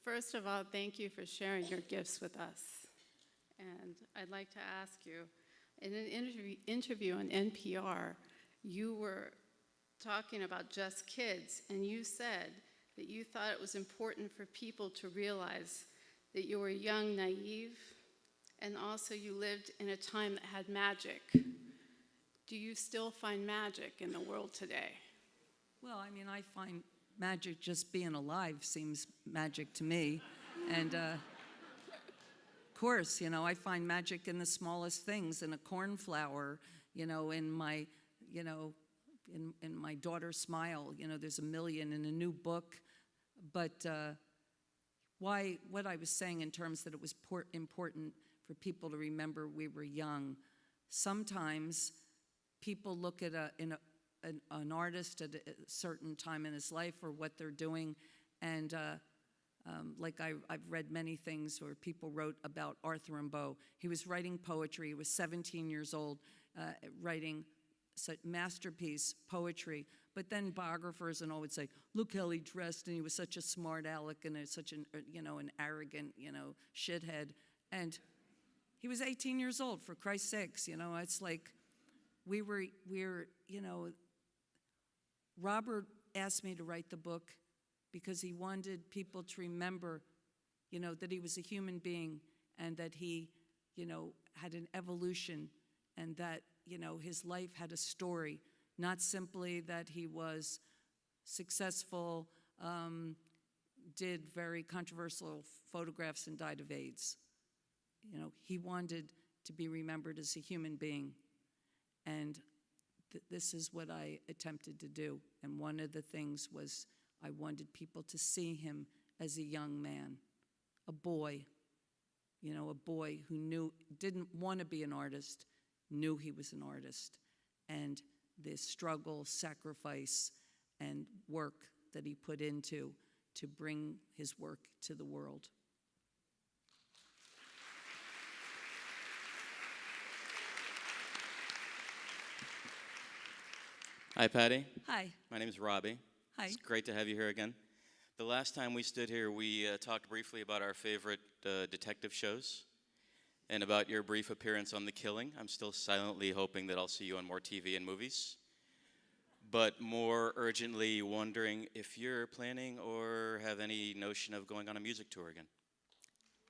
First of all, thank you for sharing your gifts with us. And I'd like to ask you, in an interview on NPR, you were talking about Just Kids, and you said that you thought it was important for people to realize that you were young, naive, and also you lived in a time that had magic. Do you still find magic in the world today? Well, I mean, I find magic just being alive seems magic to me. And of course, I find magic in the smallest things, in a cornflower, in my, in my daughter's smile. There's a million in a new book. But what I was saying in terms that it was important for people to remember we were young. Sometimes people look at an artist at a certain time in his life or what they're doing, and like I've read many things where people wrote about Arthur Rimbaud. He was writing poetry. He was 17 years old, writing such masterpiece poetry. But then biographers and all would say, look how he dressed, and he was such a smart aleck and such an arrogant, shithead. And he was 18 years old, for Christ's sakes. It's like we're Robert asked me to write the book because he wanted people to remember, that he was a human being and that he, had an evolution and that, his life had a story, not simply that he was successful, did very controversial photographs and died of AIDS. He wanted to be remembered as a human being. And this is what I attempted to do. And one of the things was I wanted people to see him as a young man, a boy, a boy who didn't want to be an artist, knew he was an artist. And the struggle, sacrifice, and work that he put into to bring his work to the world. Hi, Patti. Hi. My name is Robbie. Hi. It's great to have you here again. The last time we stood here, we talked briefly about our favorite detective shows and about your brief appearance on The Killing. I'm still silently hoping that I'll see you on more TV and movies, but more urgently wondering if you're planning or have any notion of going on a music tour again.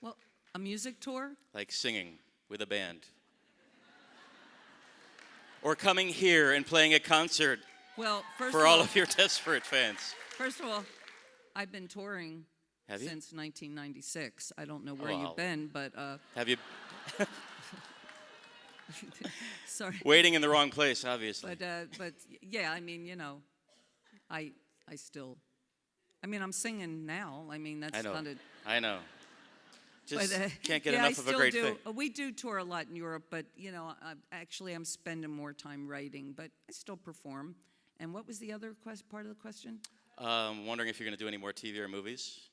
Well, a music tour? Like singing with a band. Or coming here and playing a concert Well, for all of your desperate fans. First of all, I've been touring Have you? since 1996. I don't know where Well, you've been, but Have you? sorry. Waiting in the wrong place, obviously. But yeah, I mean, I still, I'm singing now. That's I know. not a. I know. Just But, can't get yeah, enough of a great thing. We do tour a lot in Europe, but actually, I'm spending more time writing, but I still perform. And what was the other part of the question? Wondering if you're going to do any more TV or movies.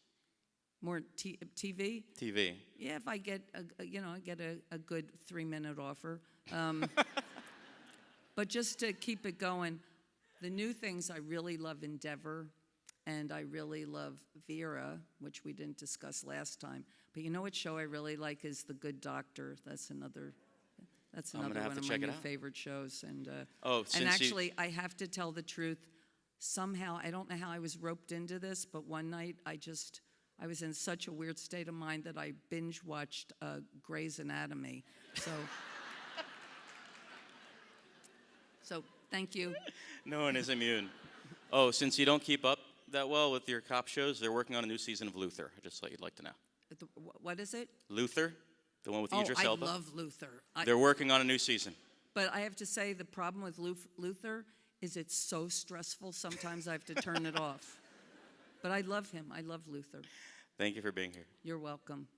More TV? TV. Yeah, if I get a good 3-minute offer. But just to keep it going, the new things I really love Endeavor, and I really love Vera, which we didn't discuss last time. But you know what show I really like is The Good Doctor. That's another gonna have one to of my check it new out. favorite shows. And Since and actually, I have to tell the truth. Somehow, I don't know how I was roped into this, but one night I was in such a weird state of mind that I binge watched Grey's Anatomy. So thank you. No one is immune. Oh, since you don't keep up that well with your cop shows, they're working on a new season of Luther. I just thought you'd like to know. What is it? Luther, the one with Idris Elba. I love Luther. They're working on a new season. But I have to say, the problem with Luther is it's so stressful. Sometimes I have to turn it off. But I love him. I love Luther. Thank you for being here. You're welcome.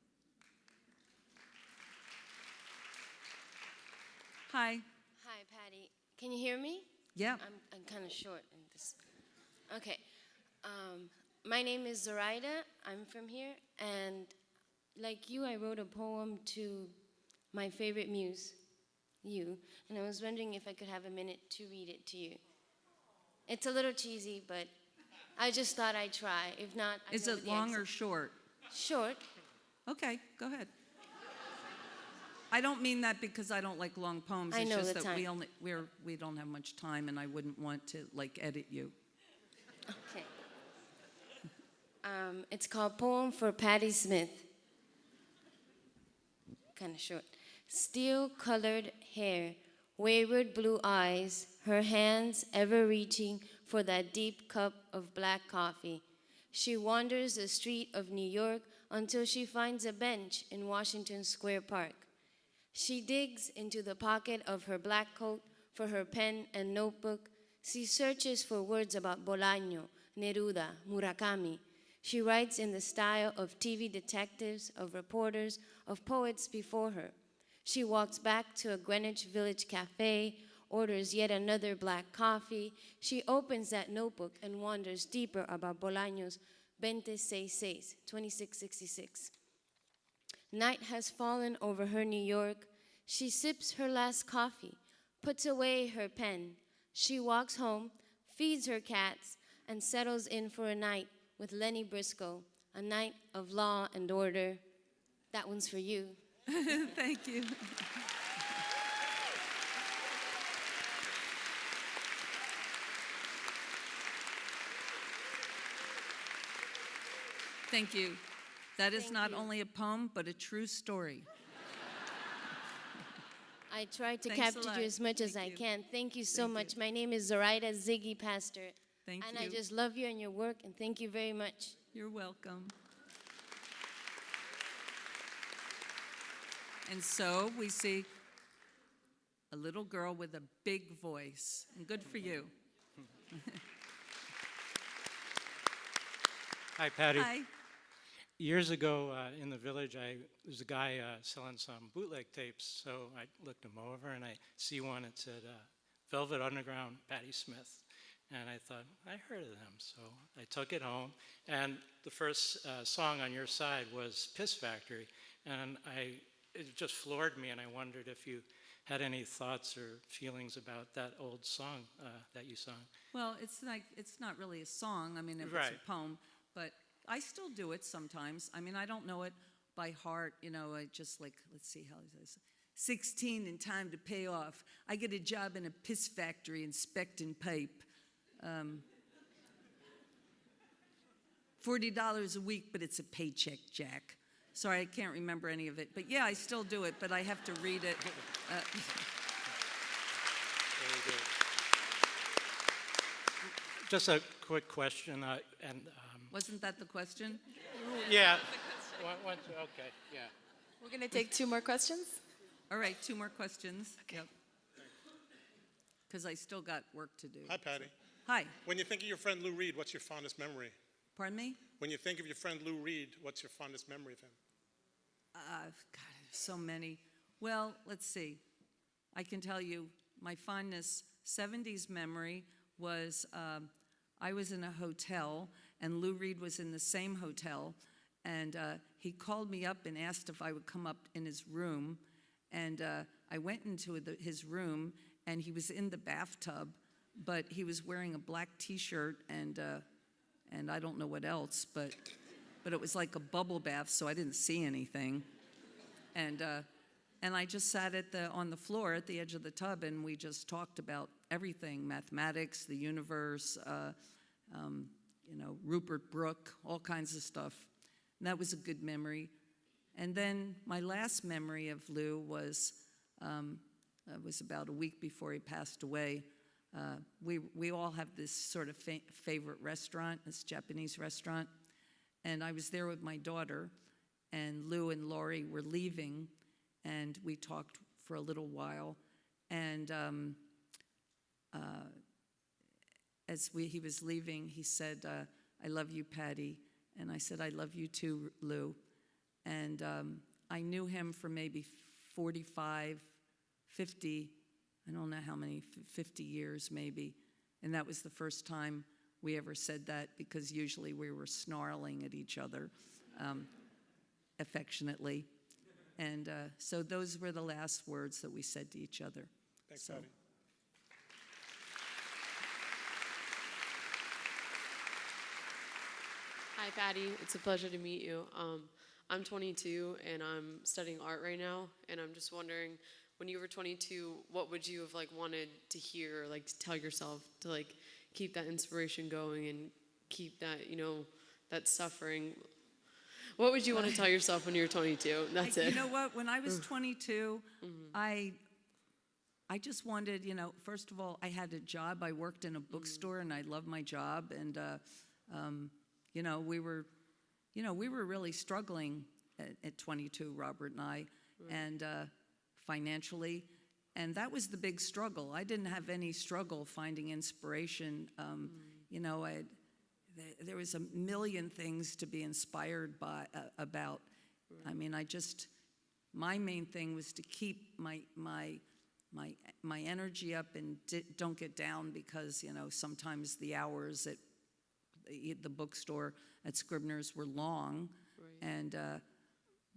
Hi. Hi, Patti. Can you hear me? Yeah. I'm kind of short in this. Okay. My name is Zoraida. I'm from here. And like you, I wrote a poem to my favorite muse, you. And I was wondering if I could have a minute to read it to you. It's a little cheesy, but I just thought I'd try. If not, I Is know it the long exit. or short? Short. Okay, go ahead. I don't mean that because I don't like long poems. I It's know just the that time. we don't have much time, and I wouldn't want to edit you. Okay. It's called Poem for Patti Smith. Kind of short. Steel-colored hair, wayward blue eyes, her hands ever reaching for that deep cup of black coffee. She wanders the street of New York until she finds a bench in Washington Square Park. She digs into the pocket of her black coat for her pen and notebook. She searches for words about Bolaño, Neruda, Murakami. She writes in the style of TV detectives, of reporters, of poets before her. She walks back to a Greenwich Village cafe, orders yet another black coffee. She opens that notebook and wanders deeper about Bolaño's 2666. Night has fallen over her New York. She sips her last coffee, puts away her pen. She walks home, feeds her cats, and settles in for a night with Lenny Briscoe, a night of law and order. That one's for you. Thank you. Thank you. That is Thank not you. only a poem, but a true story. I tried to Thanks a capture lot. you as much as I Thank you. can. Thank you so Thank much. you. My name is Zoraida Ziggy Pastor. Thank and you. I just love you and your work, and thank you very much. You're welcome. And so we see a little girl with a big voice. And good for you. Hi, Patti. Hi. Years ago in the village, there's a guy selling some bootleg tapes. So I looked him over and I see one that said Velvet Underground, Patti Smith. And I thought, I heard of them. So I took it home. And the first song on your side was Piss Factory. And it just floored me. And I wondered if you had any thoughts or feelings about that old song that you sung. Well, it's not really a song. I mean, it was Right. a poem, but I still do it sometimes. I mean, I don't know it by heart, you know, I just like, let's see how it says. 16 and time to pay off. I get a job in a piss factory inspecting pipe. $40 a week, but it's a paycheck, Jack. Sorry, I can't remember any of it. But yeah, I still do it, but I have to read it. Very good. Just a quick question, Wasn't that the question? yeah. Okay, yeah. We're going to take 2 more questions. All right, 2 more questions. Yep. Because I still got work to do. Hi, Patti. Hi. When you think of your friend Lou Reed, what's your fondest memory? Pardon me? When you think of your friend Lou Reed, what's your fondest memory of him? God, so many. Well, let's see. I can tell you my fondest 70s memory was I was in a hotel, and Lou Reed was in the same hotel, and he called me up and asked if I would come up in his room, and I went into his room, and he was in the bathtub, but he was wearing a black T-shirt and I don't know what else, but it was like a bubble bath, so I didn't see anything, and I just sat on the floor at the edge of the tub, and we just talked about everything: mathematics, the universe, Rupert Brooke, all kinds of stuff. And that was a good memory. And then my last memory of Lou was about a week before he passed away. We all have this sort of favorite restaurant, this Japanese restaurant. And I was there with my daughter, and Lou and Laurie were leaving, and we talked for a little while. And he was leaving, he said, I love you, Patti. And I said, I love you too, Lou. And I knew him for maybe 45, 50, I don't know how many, 50 years maybe. And that was the first time we ever said that, because usually we were snarling at each other affectionately. And so those were the last words that we said to each other. Thanks, Patti. Hi, Patti. It's a pleasure to meet you. I'm 22, and I'm studying art right now, and I'm just wondering, when you were 22, what would you have wanted to hear, to tell yourself to keep that inspiration going and keep that, that suffering? What would you want to tell yourself when you were 22? That's it. You know what? When I was 22, I I just wanted, first of all, I had a job. I worked in a bookstore, and I loved my job. And, we were really struggling at 22, Robert and I, and financially. And that was the big struggle. I didn't have any struggle finding inspiration. There was a million things to be inspired about. I mean, my main thing was to keep my energy up and don't get down, because sometimes the hours at the bookstore at Scribner's were long, and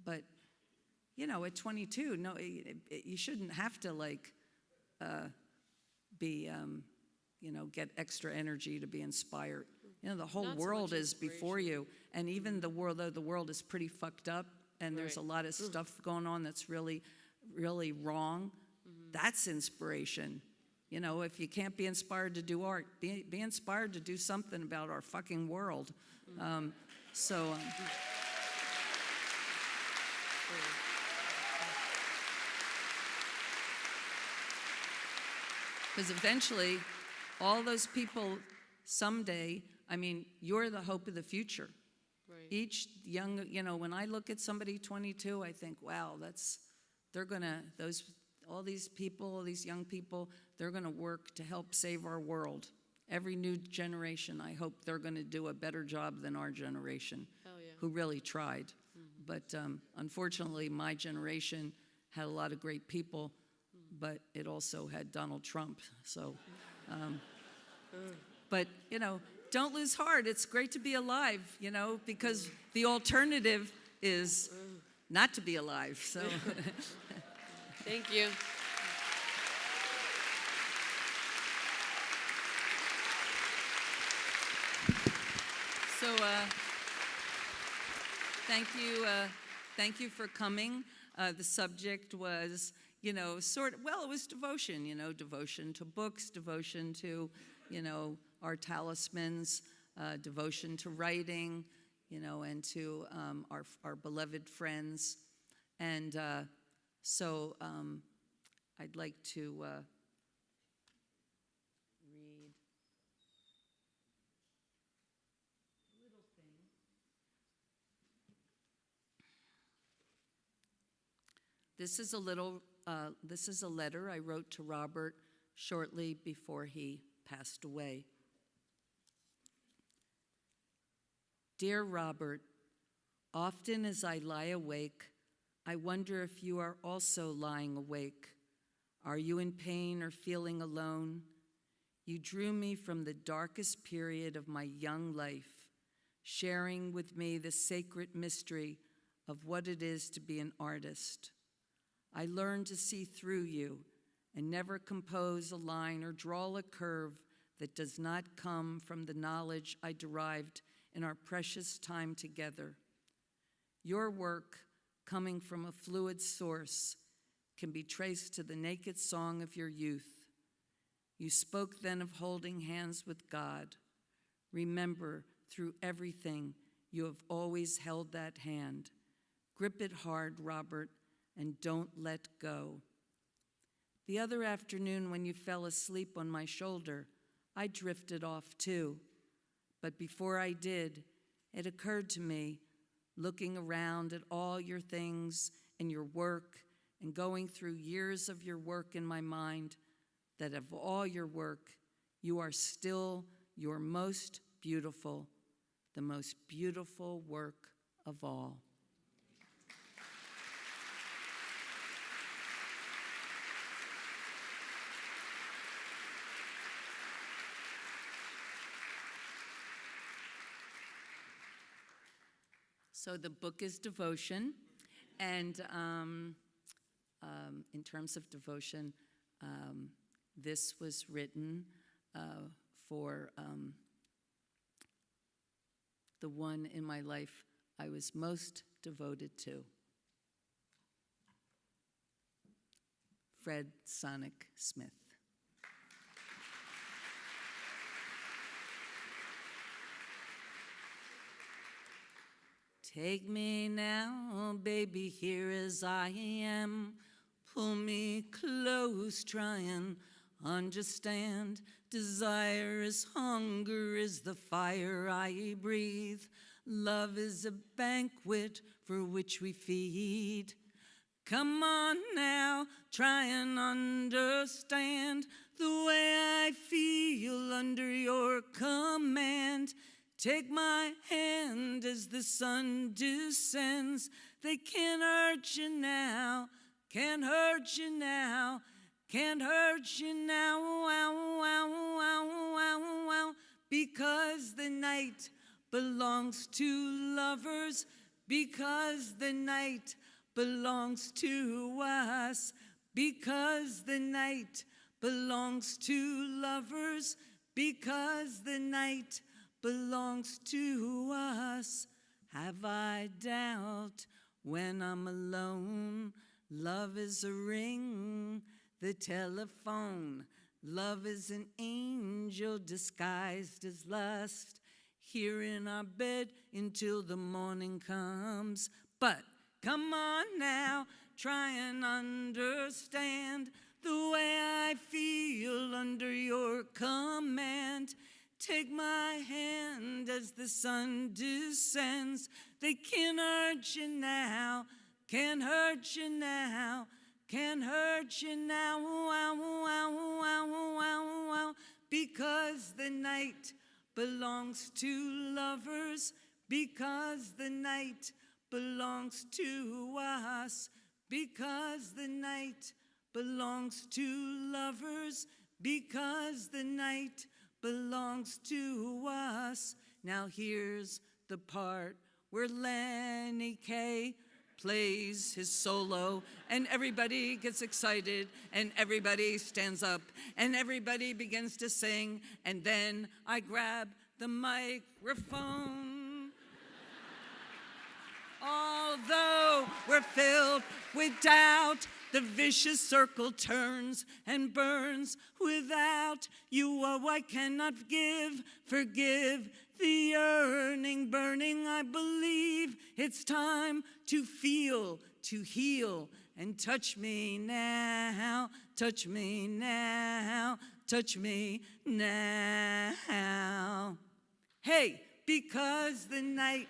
but at 22, no, you shouldn't have to get extra energy to be inspired. The whole Not so world much is before you, and even the world, though the world is pretty fucked up, and there's a lot of stuff going on that's really, really wrong. That's inspiration. If you can't be inspired to do art, be inspired to do something about our fucking world. Because eventually, all those people someday, you're the hope of the future. Right. Each young, when I look at somebody 22, I think, wow, all these people, all these young people, they're gonna work to help save our world. Every new generation, I hope they're gonna do a better job than our generation, Hell yeah. who really tried. But unfortunately, my generation had a lot of great people, but it also had Donald Trump. So, but don't lose heart. It's great to be alive, because the alternative is not to be alive. So, Thank you. so thank you for coming. The subject was, it was devotion, devotion to books, devotion to, our talismans, devotion to writing, and to our beloved friends. And so I'd like to read. A little thing. This is a letter I wrote to Robert shortly before he passed away. Dear Robert, often as I lie awake, I wonder if you are also lying awake. Are you in pain or feeling alone? You drew me from the darkest period of my young life, sharing with me the sacred mystery of what it is to be an artist. I learned to see through you and never compose a line or draw a curve that does not come from the knowledge I derived in our precious time together. Your work, coming from a fluid source, can be traced to the naked song of your youth. You spoke then of holding hands with God. Remember, through everything, you have always held that hand. Grip it hard, Robert, and don't let go. The other afternoon when you fell asleep on my shoulder, I drifted off too. But before I did, it occurred to me, looking around at all your things and your work and going through years of your work in my mind, that of all your work, you are still your most beautiful, the most beautiful work of all. So the book is devotion, and in terms of devotion, this was written for the one in my life I was most devoted to, Fred Sonic Smith. Take me now, baby, here as I am. Pull me close, try and understand. Desire is hunger, is the fire I breathe. Love is a banquet for which we feed. Come on now, try and understand the way I feel under your command. Take my hand as the sun descends. They can't hurt you now, can't hurt you now, can't hurt you now, wow, wow, wow, wow, wow. Because the night belongs to lovers, because the night belongs to us, because the night belongs to lovers, because the night belongs to us. Have I doubt when I'm alone? Love is a ring, the telephone. Love is an angel disguised as lust, here in our bed until the morning comes. But come on now, try and understand the way I feel under your command. Take my hand as the sun descends. They can't hurt you now, can't hurt you now, can't hurt you now, wow, wow, wow, wow, wow. Because the night belongs to lovers, because the night belongs to us, because the night belongs to lovers, because the night belongs to us. Now here's the part where Lenny Kaye plays his solo, and everybody gets excited, and everybody stands up, and everybody begins to sing, and then I grab the microphone. Although we're filled with doubt, the vicious circle turns and burns. Without you, oh, I cannot forgive the yearning, burning. I believe it's time to feel, to heal, and touch me now, touch me now, touch me now. Hey, because the night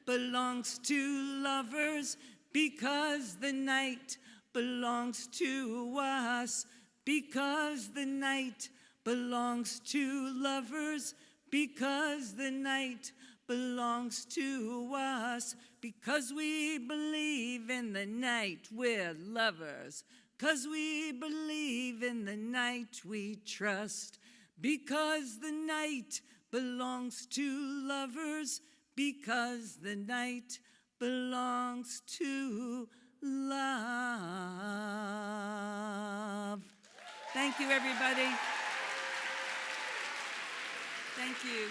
belongs to lovers, because the night belongs to us, because the night belongs to lovers, because the night belongs to us, because we believe in the night we're lovers, because we believe in the night we trust, because the night belongs to lovers, because the night belongs to love. Thank you, everybody. Thank you.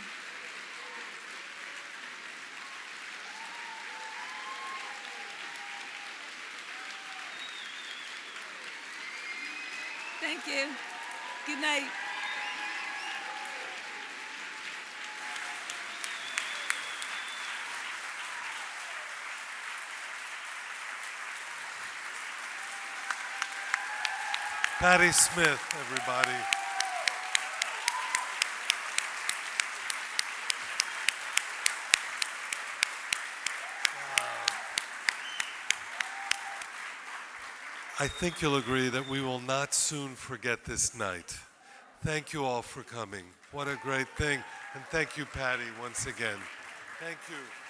Thank you. Good night. Patti Smith, everybody. I think you'll agree that we will not soon forget this night. Thank you all for coming. What a great thing. And thank you, Patti, once again. Thank you.